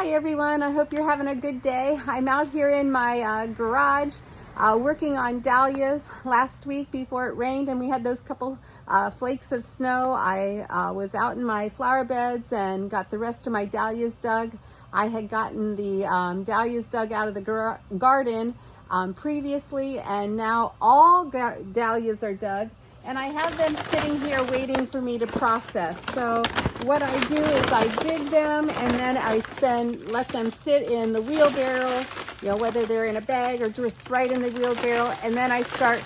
Hi everyone, I hope you're having a good day. I'm out here in my garage working on dahlias. Last week before it rained and we had those couple flakes of snow, I was out in my flower beds and got the rest of my dahlias dug. I had gotten the dahlias dug out of the garden previously, and now all dahlias are dug. And I have them sitting here waiting for me to process. So what I do is I dig them and then I let them sit in the wheelbarrow, whether they're in a bag or just right in the wheelbarrow. And then I start,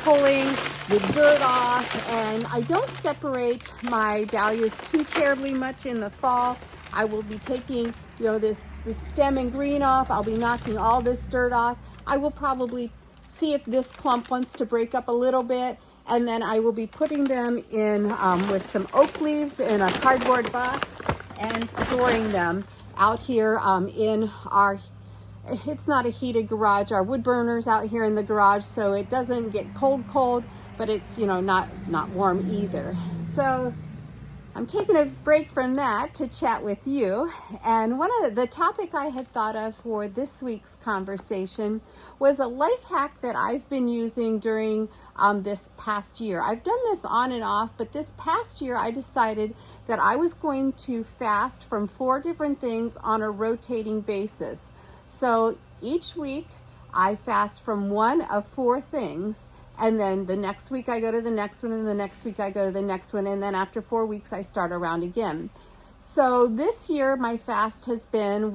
pulling the dirt off. And I don't separate my dahlias too terribly much in the fall. I will be taking, the stem and green off. I'll be knocking all this dirt off. I will probably see if this clump wants to break up a little bit. And then I will be putting them in with some oak leaves in a cardboard box and storing them out here in our, it's not a heated garage, our wood burners out here in the garage, so it doesn't get cold, but it's, not warm either. So I'm taking a break from that to chat with you. And one of the topic I had thought of for this week's conversation was a life hack that I've been using during this past year. I've done this on and off, but this past year I decided that I was going to fast from 4 different things on a rotating basis. So each week I fast from one of 4 things. And then the next week I go to the next one, and the next week I go to the next one, and then after 4 weeks I start around again. So this year my fast has been,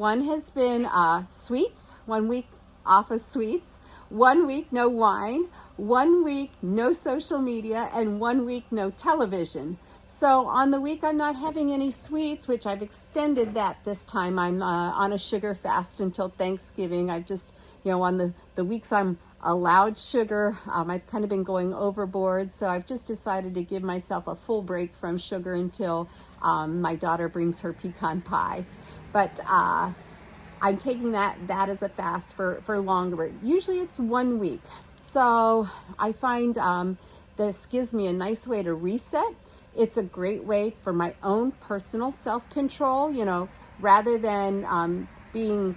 sweets, 1 week off of sweets, 1 week no wine, 1 week no social media, and 1 week no television. So on the week I'm not having any sweets, which I've extended that this time. I'm on a sugar fast until Thanksgiving. I've just, on the weeks I'm allowed sugar, I've kind of been going overboard, so I've just decided to give myself a full break from sugar until my daughter brings her pecan pie. But I'm taking that as a fast for longer. Usually it's 1 week. So I find this gives me a nice way to reset. It's a great way for my own personal self-control, rather than being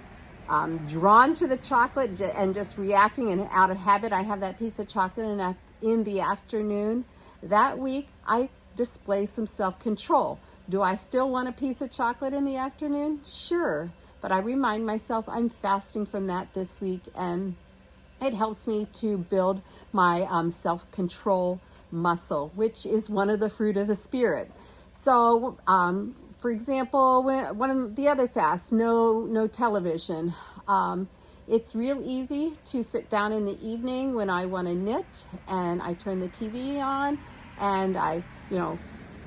drawn to the chocolate and just reacting, and out of habit I have that piece of chocolate in the afternoon. That week I display some self-control. Do I still want a piece of chocolate in the afternoon? Sure, but I remind myself I'm fasting from that this week, and it helps me to build my self-control muscle, which is one of the fruit of the spirit. So for example, one of the other fasts, no television. It's real easy to sit down in the evening when I want to knit, and I turn the TV on and I,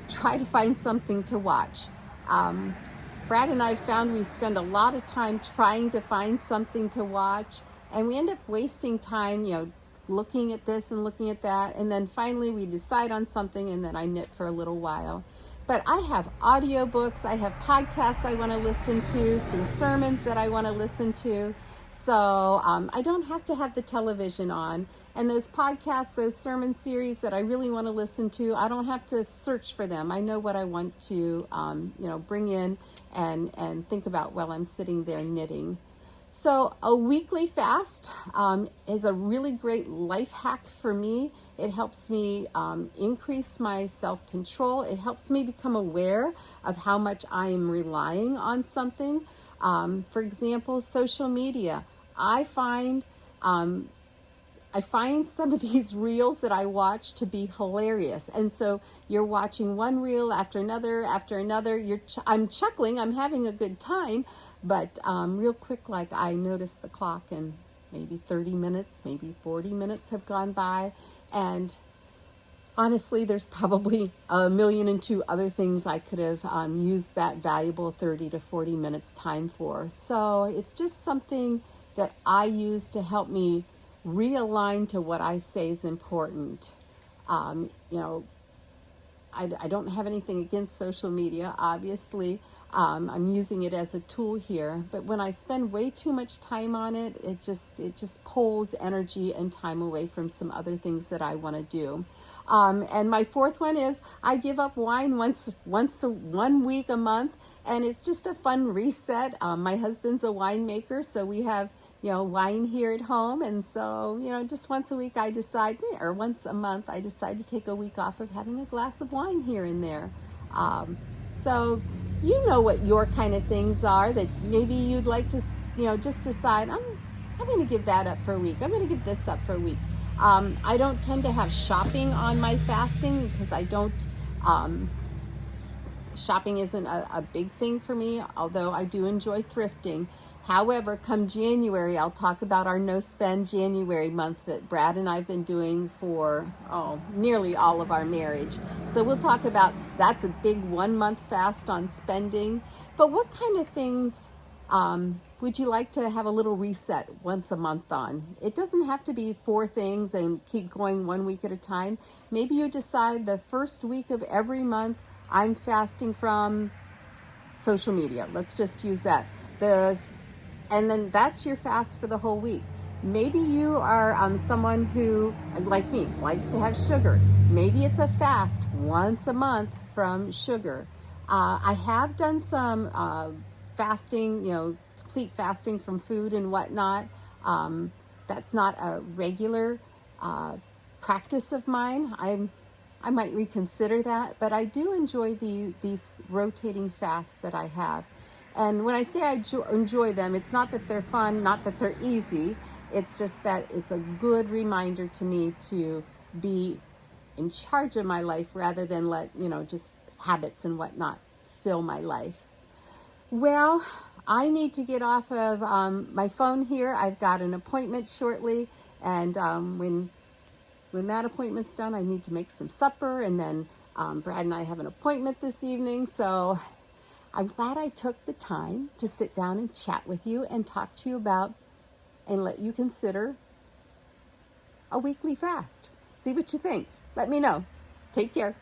try to find something to watch. Brad and I found we spend a lot of time trying to find something to watch, and we end up wasting time, looking at this and looking at that, and then finally we decide on something, and then I knit for a little while. But I have audiobooks, I have podcasts I want to listen to, some sermons that I want to listen to. So I don't have to have the television on. And those podcasts, those sermon series that I really want to listen to, I don't have to search for them. I know what I want to, bring in and think about while I'm sitting there knitting. So a weekly fast is a really great life hack for me. It helps me increase my self-control. It helps me become aware of how much I am relying on something. For example, social media. I find some of these reels that I watch to be hilarious. And so you're watching one reel after another. I'm chuckling, I'm having a good time, but real quick, like I notice the clock and maybe 30 minutes, maybe 40 minutes have gone by. And honestly, there's probably 1,000,002 other things I could have used that valuable 30 to 40 minutes time for. So it's just something that I use to help me realign to what I say is important. I don't have anything against social media, obviously. I'm using it as a tool here, but when I spend way too much time on it, it just pulls energy and time away from some other things that I want to do. And my fourth one is I give up wine 1 week a month, and it's just a fun reset. My husband's a winemaker, so we have wine here at home, and so just once a week I decide, or once a month I decide to take a week off of having a glass of wine here and there. So you know what your kind of things are that maybe you'd like to just decide, I'm going to give that up for a week. I'm going to give this up for a week. I don't tend to have shopping on my fasting because I don't, shopping isn't a big thing for me, although I do enjoy thrifting. However, come January, I'll talk about our No Spend January month that Brad and I have been doing for, nearly all of our marriage. So we'll talk about, that's a big 1 month fast on spending. But what kind of things would you like to have a little reset once a month on? It doesn't have to be 4 things and keep going 1 week at a time. Maybe you decide the first week of every month, I'm fasting from social media. Let's just use that. And then that's your fast for the whole week. Maybe you are someone who, like me, likes to have sugar. Maybe it's a fast once a month from sugar. I have done some fasting, complete fasting from food and whatnot. That's not a regular practice of mine. I might reconsider that, but I do enjoy these rotating fasts that I have. And when I say I enjoy them, it's not that they're fun, not that they're easy. It's just that it's a good reminder to me to be in charge of my life rather than let, just habits and whatnot fill my life. Well, I need to get off of my phone here. I've got an appointment shortly, and when that appointment's done, I need to make some supper, and then Brad and I have an appointment this evening, so I'm glad I took the time to sit down and chat with you and talk to you about and let you consider a weekly fast. See what you think. Let me know. Take care.